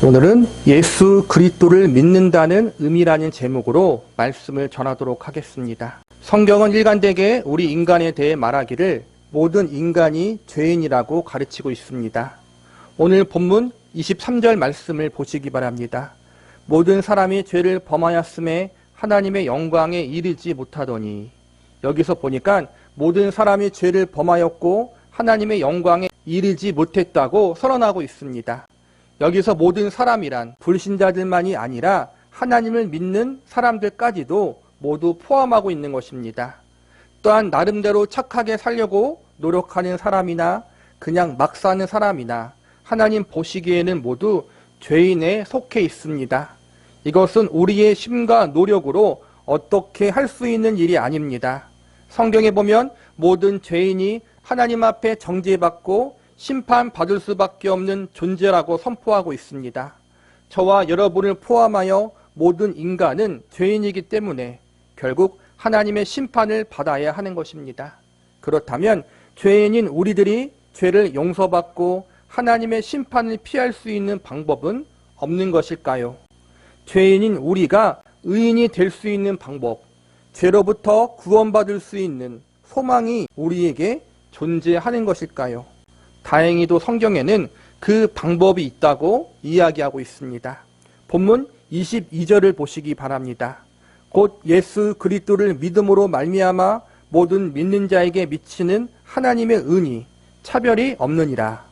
오늘은 예수 그리스도를 믿는다는 의미라는 제목으로 말씀을 전하도록 하겠습니다. 성경은 일관되게 우리 인간에 대해 말하기를 모든 인간이 죄인이라고 가르치고 있습니다. 오늘 본문 23절 말씀을 보시기 바랍니다. 모든 사람이 죄를 범하였음에 하나님의 영광에 이르지 못하더니, 여기서 보니까 모든 사람이 죄를 범하였고 하나님의 영광에 이르지 못했다고 선언하고 있습니다. 여기서 모든 사람이란 불신자들만이 아니라 하나님을 믿는 사람들까지도 모두 포함하고 있는 것입니다. 또한 나름대로 착하게 살려고 노력하는 사람이나 그냥 막 사는 사람이나 하나님 보시기에는 모두 죄인에 속해 있습니다. 이것은 우리의 힘과 노력으로 어떻게 할 수 있는 일이 아닙니다. 성경에 보면 모든 죄인이 하나님 앞에 정죄받고 심판받을 수밖에 없는 존재라고 선포하고 있습니다. 저와 여러분을 포함하여 모든 인간은 죄인이기 때문에 결국 하나님의 심판을 받아야 하는 것입니다. 그렇다면 죄인인 우리들이 죄를 용서받고 하나님의 심판을 피할 수 있는 방법은 없는 것일까요? 죄인인 우리가 의인이 될 수 있는 방법, 죄로부터 구원받을 수 있는 소망이 우리에게 존재하는 것일까요? 다행히도 성경에는 그 방법이 있다고 이야기하고 있습니다. 본문 22절을 보시기 바랍니다. 곧 예수 그리스도를 믿음으로 말미암아 모든 믿는 자에게 미치는 하나님의 은이 차별이 없느니라.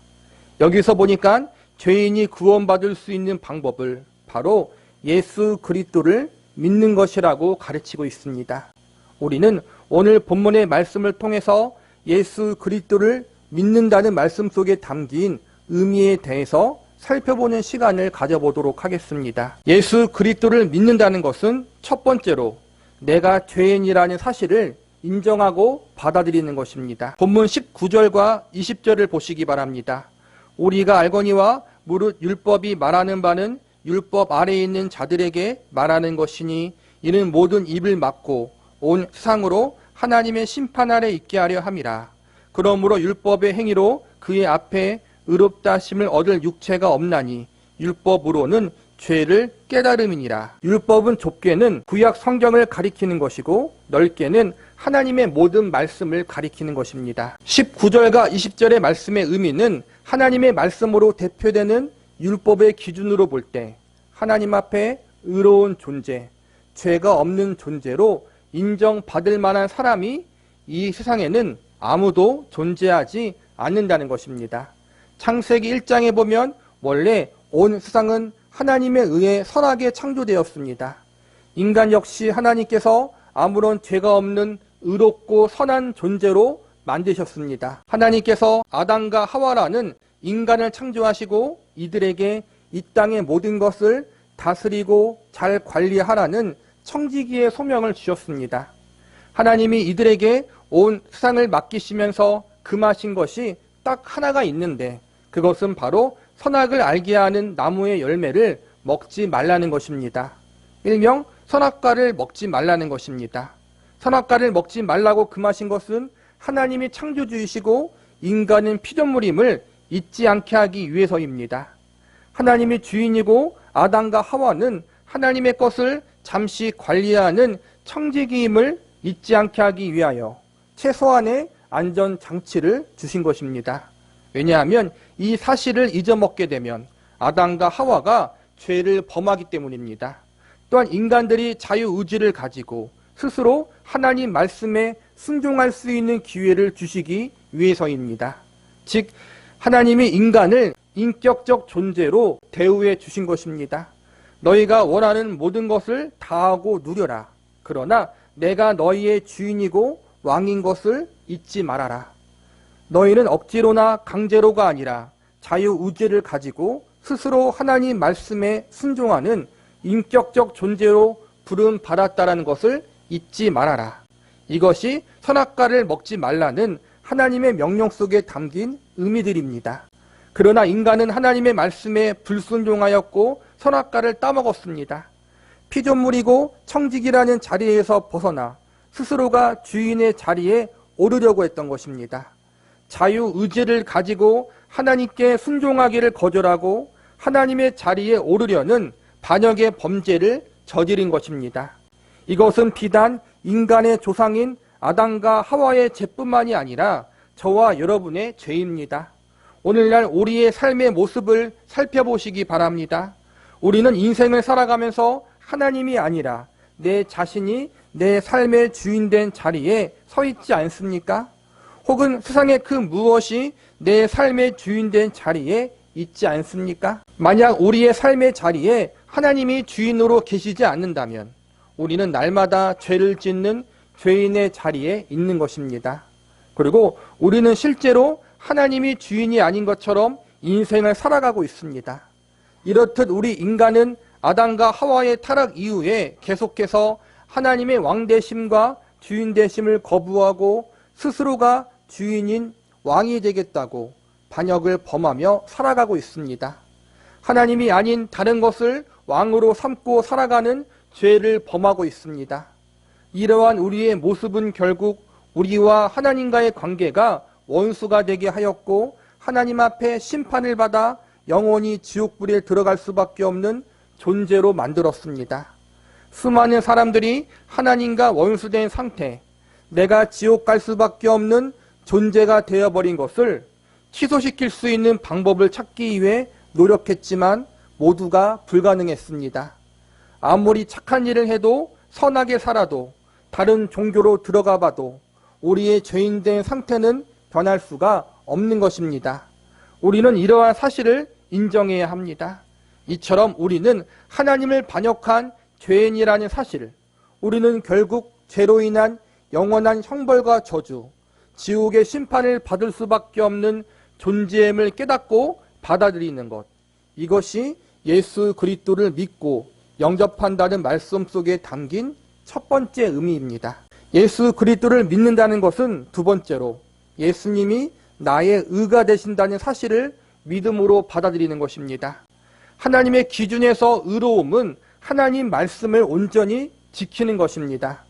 여기서 보니까 죄인이 구원받을 수 있는 방법을 바로 예수 그리스도를 믿는 것이라고 가르치고 있습니다. 우리는 오늘 본문의 말씀을 통해서 예수 그리스도를 믿는다는 말씀 속에 담긴 의미에 대해서 살펴보는 시간을 가져보도록 하겠습니다. 예수 그리스도를 믿는다는 것은 첫 번째로 내가 죄인이라는 사실을 인정하고 받아들이는 것입니다. 본문 19절과 20절을 보시기 바랍니다. 우리가 알거니와 무릇 율법이 말하는 바는 율법 아래에 있는 자들에게 말하는 것이니 이는 모든 입을 막고 온 세상으로 하나님의 심판 아래 있게 하려 함이라. 그러므로 율법의 행위로 그의 앞에 의롭다 하심을 얻을 육체가 없나니 율법으로는 죄를 깨달음이니라. 율법은 좁게는 구약 성경을 가리키는 것이고 넓게는 하나님의 모든 말씀을 가리키는 것입니다. 19절과 20절의 말씀의 의미는 하나님의 말씀으로 대표되는 율법의 기준으로 볼 때 하나님 앞에 의로운 존재, 죄가 없는 존재로 인정받을 만한 사람이 이 세상에는 아무도 존재하지 않는다는 것입니다. 창세기 1장에 보면 원래 온 세상은 하나님에 의해 선하게 창조되었습니다. 인간 역시 하나님께서 아무런 죄가 없는 의롭고 선한 존재로 만드셨습니다. 하나님께서 아담과 하와라는 인간을 창조하시고 이들에게 이 땅의 모든 것을 다스리고 잘 관리하라는 청지기의 소명을 주셨습니다. 하나님이 이들에게 온 세상을 맡기시면서 금하신 것이 딱 하나가 있는데 그것은 바로 선악을 알게 하는 나무의 열매를 먹지 말라는 것입니다. 일명 선악과를 먹지 말라는 것입니다. 선악과를 먹지 말라고 금하신 것은 하나님이 창조주이시고 인간은 피조물임을 잊지 않게 하기 위해서입니다. 하나님이 주인이고 아담과 하와는 하나님의 것을 잠시 관리하는 청지기임을 잊지 않게 하기 위하여 최소한의 안전장치를 주신 것입니다. 왜냐하면 이 사실을 잊어먹게 되면 아담과 하와가 죄를 범하기 때문입니다. 또한 인간들이 자유의지를 가지고 스스로 하나님 말씀에 순종할 수 있는 기회를 주시기 위해서입니다. 즉 하나님이 인간을 인격적 존재로 대우해 주신 것입니다. 너희가 원하는 모든 것을 다하고 누려라. 그러나 내가 너희의 주인이고 왕인 것을 잊지 말아라. 너희는 억지로나 강제로가 아니라 자유의지를 가지고 스스로 하나님 말씀에 순종하는 인격적 존재로 부름 받았다라는 것을 잊지 말아라. 이것이 선악과를 먹지 말라는 하나님의 명령 속에 담긴 의미들입니다. 그러나 인간은 하나님의 말씀에 불순종하였고 선악과를 따먹었습니다. 피조물이고 청지기라는 자리에서 벗어나 스스로가 주인의 자리에 오르려고 했던 것입니다. 자유의지를 가지고 하나님께 순종하기를 거절하고 하나님의 자리에 오르려는 반역의 범죄를 저지른 것입니다. 이것은 비단 인간의 조상인 아담과 하와의 죄뿐만이 아니라 저와 여러분의 죄입니다. 오늘날 우리의 삶의 모습을 살펴보시기 바랍니다. 우리는 인생을 살아가면서 하나님이 아니라 내 자신이 내 삶의 주인된 자리에 서 있지 않습니까? 혹은 세상의 그 무엇이 내 삶의 주인된 자리에 있지 않습니까? 만약 우리의 삶의 자리에 하나님이 주인으로 계시지 않는다면 우리는 날마다 죄를 짓는 죄인의 자리에 있는 것입니다. 그리고 우리는 실제로 하나님이 주인이 아닌 것처럼 인생을 살아가고 있습니다. 이렇듯 우리 인간은 아담과 하와의 타락 이후에 계속해서 하나님의 왕되심과 주인되심을 거부하고 스스로가 주인인 왕이 되겠다고 반역을 범하며 살아가고 있습니다. 하나님이 아닌 다른 것을 왕으로 삼고 살아가는 죄를 범하고 있습니다. 이러한 우리의 모습은 결국 우리와 하나님과의 관계가 원수가 되게 하였고 하나님 앞에 심판을 받아 영원히 지옥불에 들어갈 수밖에 없는 존재로 만들었습니다. 수많은 사람들이 하나님과 원수된 상태, 내가 지옥 갈 수밖에 없는 존재가 되어버린 것을 취소시킬 수 있는 방법을 찾기 위해 노력했지만 모두가 불가능했습니다. 아무리 착한 일을 해도 선하게 살아도 다른 종교로 들어가 봐도 우리의 죄인된 상태는 변할 수가 없는 것입니다. 우리는 이러한 사실을 인정해야 합니다. 이처럼 우리는 하나님을 반역한 죄인이라는 사실, 우리는 결국 죄로 인한 영원한 형벌과 저주, 지옥의 심판을 받을 수밖에 없는 존재임을 깨닫고 받아들이는 것, 이것이 예수 그리스도를 믿고 영접한다는 말씀 속에 담긴 첫 번째 의미입니다. 예수 그리스도를 믿는다는 것은 두 번째로 예수님이 나의 의가 되신다는 사실을 믿음으로 받아들이는 것입니다. 하나님의 기준에서 의로움은 하나님 말씀을 온전히 지키는 것입니다.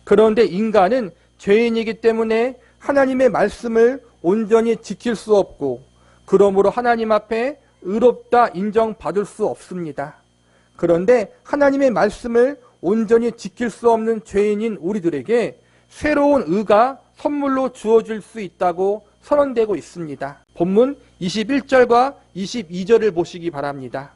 그런데 인간은 죄인이기 때문에 하나님의 말씀을 온전히 지킬 수 없고 그러므로 하나님 앞에 의롭다 인정받을 수 없습니다. 그런데 하나님의 말씀을 온전히 지킬 수 없는 죄인인 우리들에게 새로운 의가 선물로 주어질 수 있다고 선언되고 있습니다. 본문 21절과 22절을 보시기 바랍니다.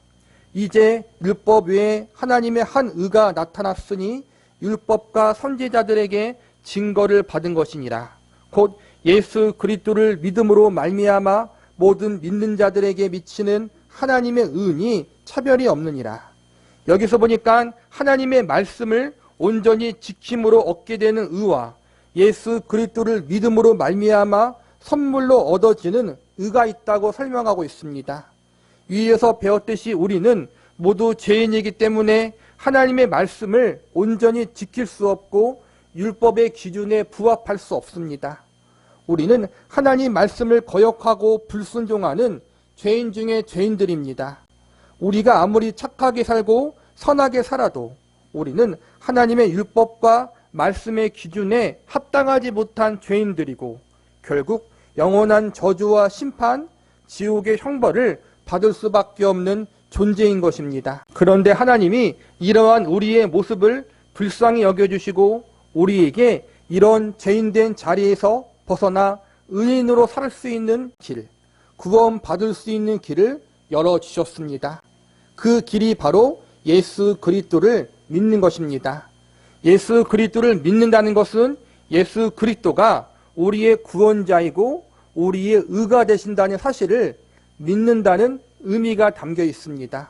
이제 율법 외에 하나님의 한 의가 나타났으니 율법과 선지자들에게 증거를 받은 것이니라. 곧 예수 그리스도를 믿음으로 말미암아 모든 믿는 자들에게 미치는 하나님의 의는 차별이 없느니라. 여기서 보니까 하나님의 말씀을 온전히 지킴으로 얻게 되는 의와 예수 그리스도를 믿음으로 말미암아 선물로 얻어지는 의가 있다고 설명하고 있습니다. 위에서 배웠듯이 우리는 모두 죄인이기 때문에 하나님의 말씀을 온전히 지킬 수 없고 율법의 기준에 부합할 수 없습니다. 우리는 하나님 말씀을 거역하고 불순종하는 죄인 중에 죄인들입니다. 우리가 아무리 착하게 살고 선하게 살아도 우리는 하나님의 율법과 말씀의 기준에 합당하지 못한 죄인들이고 결국 영원한 저주와 심판, 지옥의 형벌을 받을 수밖에 없는 존재인 것입니다. 그런데 하나님이 이러한 우리의 모습을 불쌍히 여겨주시고 우리에게 이런 죄인된 자리에서 벗어나 의인으로 살 수 있는 길, 구원받을 수 있는 길을 열어주셨습니다. 그 길이 바로 예수 그리스도를 믿는 것입니다. 예수 그리스도를 믿는다는 것은 예수 그리스도가 우리의 구원자이고 우리의 의가 되신다는 사실을 믿는다는 의미가 담겨 있습니다.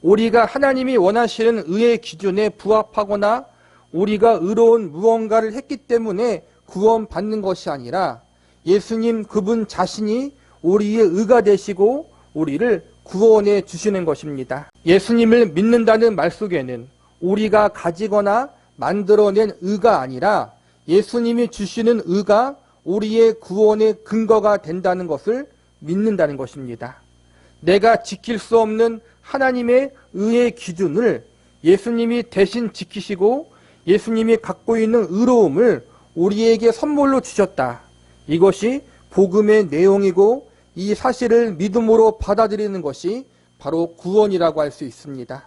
우리가 하나님이 원하시는 의의 기준에 부합하거나 우리가 의로운 무언가를 했기 때문에 구원받는 것이 아니라 예수님 그분 자신이 우리의 의가 되시고 우리를 구원해 주시는 것입니다. 예수님을 믿는다는 말 속에는 우리가 가지거나 만들어낸 의가 아니라 예수님이 주시는 의가 우리의 구원의 근거가 된다는 것을 믿는다는 것입니다. 내가 지킬 수 없는 하나님의 의의 기준을 예수님이 대신 지키시고 예수님이 갖고 있는 의로움을 우리에게 선물로 주셨다. 이것이 복음의 내용이고 이 사실을 믿음으로 받아들이는 것이 바로 구원이라고 할 수 있습니다.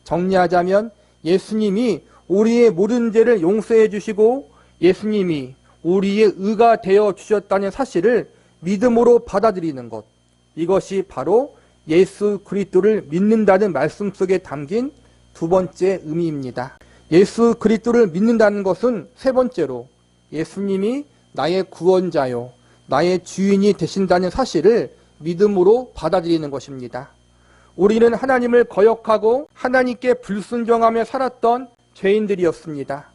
정리하자면 예수님이 우리의 모든 죄를 용서해 주시고 예수님이 우리의 의가 되어 주셨다는 사실을 믿음으로 받아들이는 것, 이것이 바로 예수 그리스도를 믿는다는 말씀 속에 담긴 두 번째 의미입니다. 예수 그리스도를 믿는다는 것은 세 번째로 예수님이 나의 구원자요, 나의 주인이 되신다는 사실을 믿음으로 받아들이는 것입니다. 우리는 하나님을 거역하고 하나님께 불순종하며 살았던 죄인들이었습니다.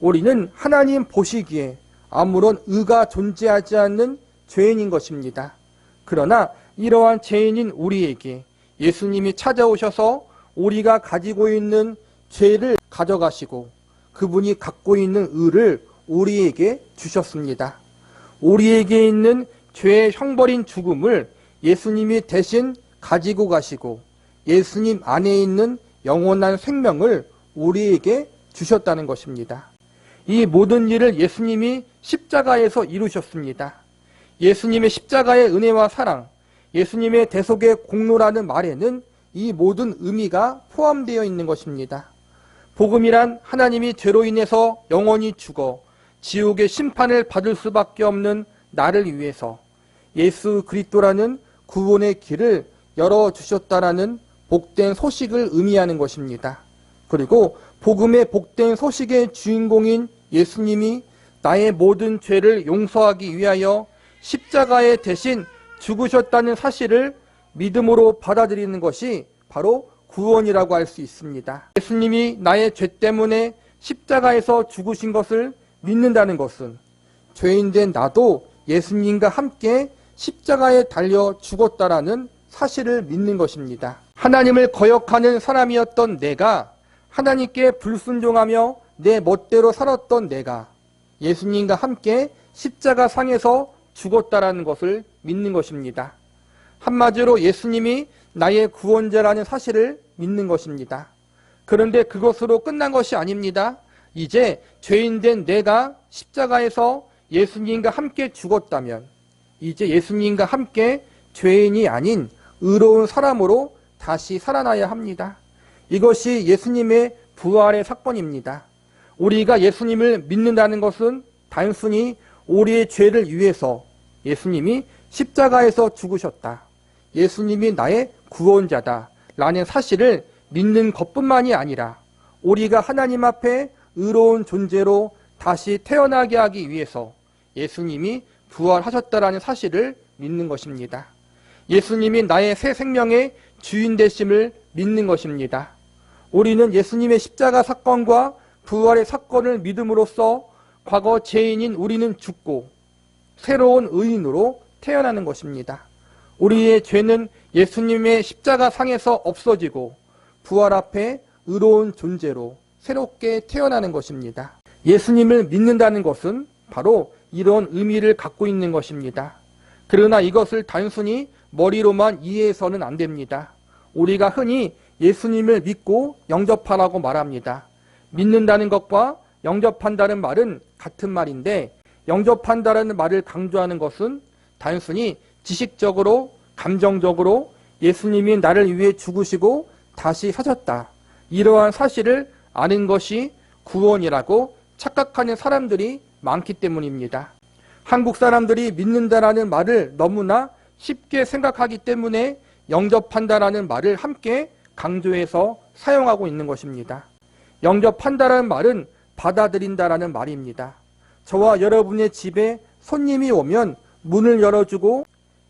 우리는 하나님 보시기에 아무런 의가 존재하지 않는 죄인인 것입니다. 그러나 이러한 죄인인 우리에게 예수님이 찾아오셔서 우리가 가지고 있는 죄를 가져가시고 그분이 갖고 있는 의를 우리에게 주셨습니다. 우리에게 있는 죄의 형벌인 죽음을 예수님이 대신 가지고 가시고 예수님 안에 있는 영원한 생명을 우리에게 주셨다는 것입니다. 이 모든 일을 예수님이 십자가에서 이루셨습니다. 예수님의 십자가의 은혜와 사랑, 예수님의 대속의 공로라는 말에는 이 모든 의미가 포함되어 있는 것입니다. 복음이란 하나님이 죄로 인해서 영원히 죽어 지옥의 심판을 받을 수밖에 없는 나를 위해서 예수 그리스도라는 구원의 길을 열어주셨다라는 복된 소식을 의미하는 것입니다. 그리고 복음의 복된 소식의 주인공인 예수님이 나의 모든 죄를 용서하기 위하여 십자가에 대신 죽으셨다는 사실을 믿음으로 받아들이는 것이 바로 구원이라고 할 수 있습니다. 예수님이 나의 죄 때문에 십자가에서 죽으신 것을 믿는다는 것은 죄인된 나도 예수님과 함께 십자가에 달려 죽었다라는 사실을 믿는 것입니다. 하나님을 거역하는 사람이었던 내가, 하나님께 불순종하며 내 멋대로 살았던 내가 예수님과 함께 십자가 상에서 죽었다라는 것을 믿는 것입니다. 한마디로 예수님이 나의 구원자라는 사실을 믿는 것입니다. 그런데 그것으로 끝난 것이 아닙니다. 이제 죄인된 내가 십자가에서 예수님과 함께 죽었다면 이제 예수님과 함께 죄인이 아닌 의로운 사람으로 다시 살아나야 합니다. 이것이 예수님의 부활의 사건입니다. 우리가 예수님을 믿는다는 것은 단순히 우리의 죄를 위해서 예수님이 십자가에서 죽으셨다, 예수님이 나의 구원자다 라는 사실을 믿는 것뿐만이 아니라 우리가 하나님 앞에 의로운 존재로 다시 태어나게 하기 위해서 예수님이 부활하셨다라는 사실을 믿는 것입니다. 예수님이 나의 새 생명의 주인 되심을 믿는 것입니다. 우리는 예수님의 십자가 사건과 부활의 사건을 믿음으로써 과거 죄인인 우리는 죽고 새로운 의인으로 태어나는 것입니다. 우리의 죄는 예수님의 십자가 상에서 없어지고 부활 앞에 의로운 존재로 새롭게 태어나는 것입니다. 예수님을 믿는다는 것은 바로 이런 의미를 갖고 있는 것입니다. 그러나 이것을 단순히 머리로만 이해해서는 안 됩니다. 우리가 흔히 예수님을 믿고 영접하라고 말합니다. 믿는다는 것과 영접한다는 말은 같은 말인데 영접한다는 말을 강조하는 것은 단순히 지식적으로, 감정적으로 예수님이 나를 위해 죽으시고 다시 사셨다, 이러한 사실을 아는 것이 구원이라고 착각하는 사람들이 많기 때문입니다. 한국 사람들이 믿는다라는 말을 너무나 쉽게 생각하기 때문에 영접한다라는 말을 함께 강조해서 사용하고 있는 것입니다. 영접한다라는 말은 받아들인다라는 말입니다. 저와 여러분의 집에 손님이 오면 문을 열어주고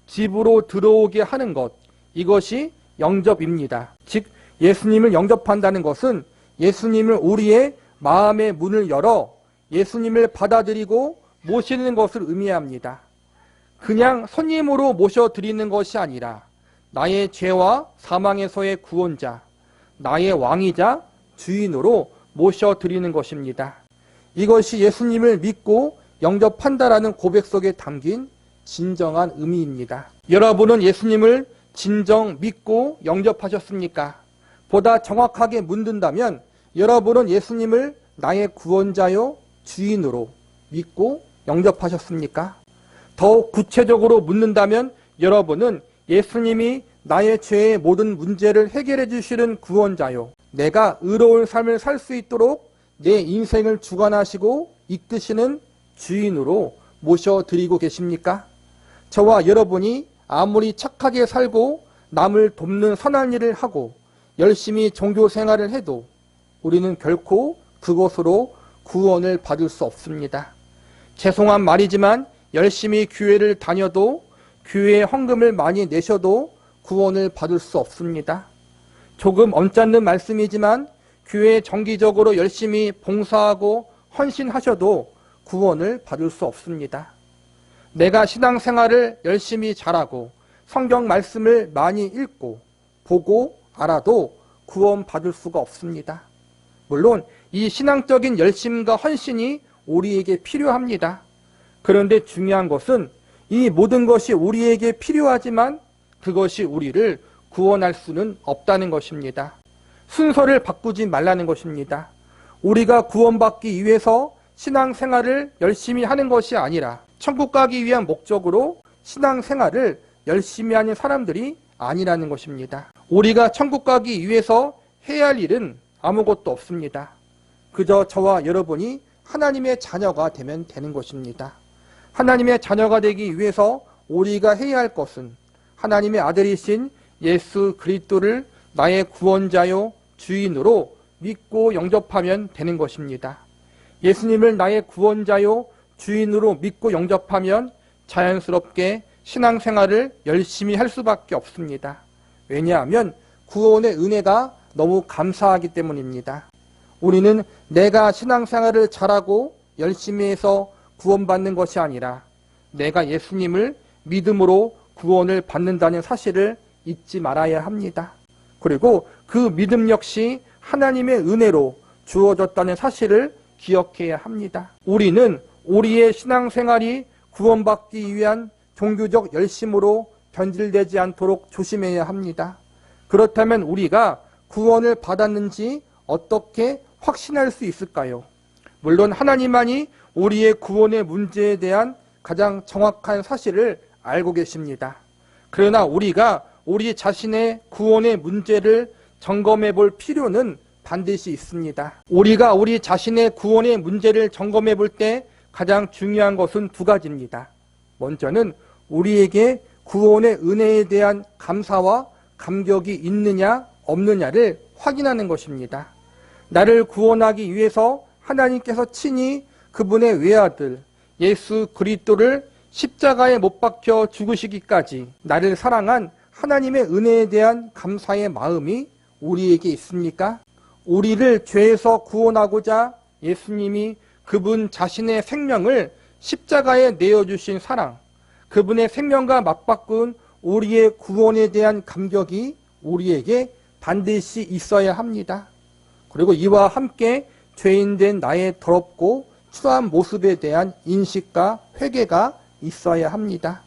집으로 들어오게 하는 것, 이것이 영접입니다. 즉 예수님을 영접한다는 것은 예수님을 우리의 마음의 문을 열어 예수님을 받아들이고 모시는 것을 의미합니다. 그냥 손님으로 모셔드리는 것이 아니라 나의 죄와 사망에서의 구원자, 나의 왕이자 주인으로 모셔드리는 것입니다. 이것이 예수님을 믿고 영접한다라는 고백 속에 담긴 진정한 의미입니다. 여러분은 예수님을 진정 믿고 영접하셨습니까? 보다 정확하게 묻는다면 여러분은 예수님을 나의 구원자요 주인으로 믿고 영접하셨습니까? 더욱 구체적으로 묻는다면 여러분은 예수님이 나의 죄의 모든 문제를 해결해 주시는 구원자요. 내가 의로운 삶을 살 수 있도록 내 인생을 주관하시고 이끄시는 주인으로 모셔드리고 계십니까? 저와 여러분이 아무리 착하게 살고 남을 돕는 선한 일을 하고 열심히 종교 생활을 해도 우리는 결코 그것으로 구원을 받을 수 없습니다. 죄송한 말이지만 열심히 교회를 다녀도 교회에 헌금을 많이 내셔도 구원을 받을 수 없습니다. 조금 언짢는 말씀이지만 교회에 정기적으로 열심히 봉사하고 헌신하셔도 구원을 받을 수 없습니다. 내가 신앙생활을 열심히 잘하고 성경 말씀을 많이 읽고 보고 알아도 구원 받을 수가 없습니다. 물론 이 신앙적인 열심과 헌신이 우리에게 필요합니다. 그런데 중요한 것은 이 모든 것이 우리에게 필요하지만 그것이 우리를 구원할 수는 없다는 것입니다. 순서를 바꾸지 말라는 것입니다. 우리가 구원받기 위해서 신앙생활을 열심히 하는 것이 아니라 천국 가기 위한 목적으로 신앙생활을 열심히 하는 사람들이 아니라는 것입니다. 우리가 천국 가기 위해서 해야 할 일은 아무것도 없습니다. 그저 저와 여러분이 하나님의 자녀가 되면 되는 것입니다. 하나님의 자녀가 되기 위해서 우리가 해야 할 것은 하나님의 아들이신 예수 그리스도를 나의 구원자요 주인으로 믿고 영접하면 되는 것입니다. 예수님을 나의 구원자요 주인으로 믿고 영접하면 자연스럽게 신앙생활을 열심히 할 수밖에 없습니다. 왜냐하면 구원의 은혜가 너무 감사하기 때문입니다. 우리는 내가 신앙생활을 잘하고 열심히 해서 구원받는 것이 아니라 내가 예수님을 믿음으로 구원을 받는다는 사실을 잊지 말아야 합니다. 그리고 그 믿음 역시 하나님의 은혜로 주어졌다는 사실을 기억해야 합니다. 우리는 우리의 신앙생활이 구원받기 위한 종교적 열심으로 변질되지 않도록 조심해야 합니다. 그렇다면 우리가 구원을 받았는지 어떻게 확신할 수 있을까요? 물론 하나님만이 우리의 구원의 문제에 대한 가장 정확한 사실을 알고 계십니다. 그러나 우리가 우리 자신의 구원의 문제를 점검해 볼 필요는 반드시 있습니다. 우리가 우리 자신의 구원의 문제를 점검해 볼 때 가장 중요한 것은 두 가지입니다. 먼저는 우리에게 구원의 은혜에 대한 감사와 감격이 있느냐 없느냐를 확인하는 것입니다. 나를 구원하기 위해서 하나님께서 친히 그분의 외아들 예수 그리스도를 십자가에 못 박혀 죽으시기까지 나를 사랑한 하나님의 은혜에 대한 감사의 마음이 우리에게 있습니까? 우리를 죄에서 구원하고자 예수님이 그분 자신의 생명을 십자가에 내어주신 사랑, 그분의 생명과 맞바꾼 우리의 구원에 대한 감격이 우리에게 반드시 있어야 합니다. 그리고 이와 함께 죄인된 나의 더럽고 추한 모습에 대한 인식과 회개가 있어야 합니다.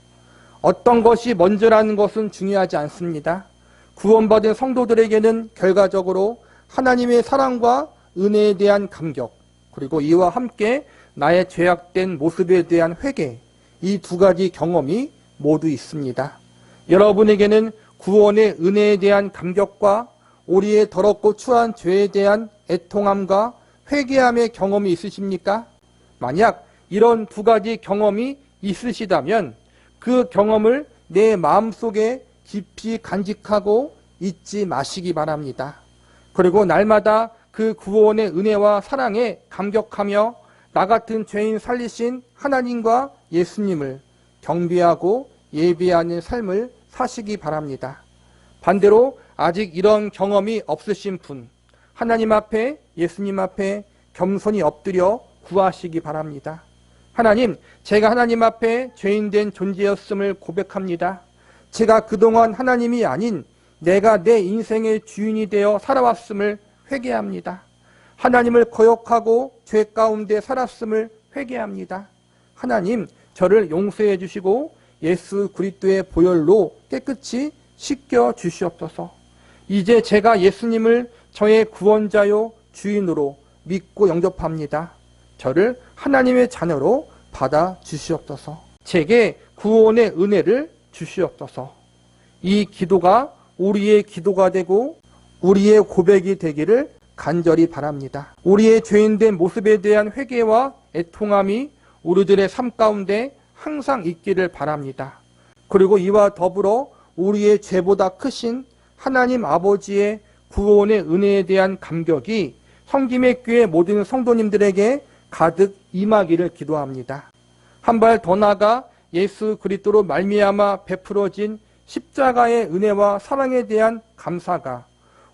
어떤 것이 먼저라는 것은 중요하지 않습니다. 구원받은 성도들에게는 결과적으로 하나님의 사랑과 은혜에 대한 감격, 그리고 이와 함께 나의 죄악된 모습에 대한 회개, 이 두 가지 경험이 모두 있습니다. 여러분에게는 구원의 은혜에 대한 감격과 우리의 더럽고 추한 죄에 대한 애통함과 회개함의 경험이 있으십니까? 만약 이런 두 가지 경험이 있으시다면 그 경험을 내 마음속에 깊이 간직하고 잊지 마시기 바랍니다. 그리고 날마다 그 구원의 은혜와 사랑에 감격하며 나 같은 죄인 살리신 하나님과 예수님을 경배하고 예배하는 삶을 사시기 바랍니다. 반대로 아직 이런 경험이 없으신 분, 하나님 앞에 예수님 앞에 겸손히 엎드려 구하시기 바랍니다. 하나님, 제가 하나님 앞에 죄인된 존재였음을 고백합니다. 제가 그동안 하나님이 아닌 내가 내 인생의 주인이 되어 살아왔음을 회개합니다. 하나님을 거역하고 죄 가운데 살았음을 회개합니다. 하나님, 저를 용서해 주시고 예수 그리스도의 보혈로 깨끗이 씻겨 주시옵소서. 이제 제가 예수님을 저의 구원자요 주인으로 믿고 영접합니다. 저를 하나님의 자녀로 받아 주시옵소서. 제게 구원의 은혜를 주시옵소서. 이 기도가 우리의 기도가 되고 우리의 고백이 되기를 간절히 바랍니다. 우리의 죄인된 모습에 대한 회개와 애통함이 우리들의 삶 가운데 항상 있기를 바랍니다. 그리고 이와 더불어 우리의 죄보다 크신 하나님 아버지의 구원의 은혜에 대한 감격이 성김의 교회 모든 성도님들에게 가득 임하기를 기도합니다. 한 발 더 나아가 예수 그리스도로 말미암아 베풀어진 십자가의 은혜와 사랑에 대한 감사가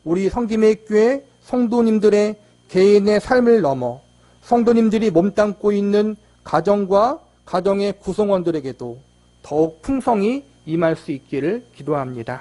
우리 성김의 교회 성도님들의 개인의 삶을 넘어 성도님들이 몸담고 있는 가정과 가정의 구성원들에게도 더욱 풍성히 임할 수 있기를 기도합니다.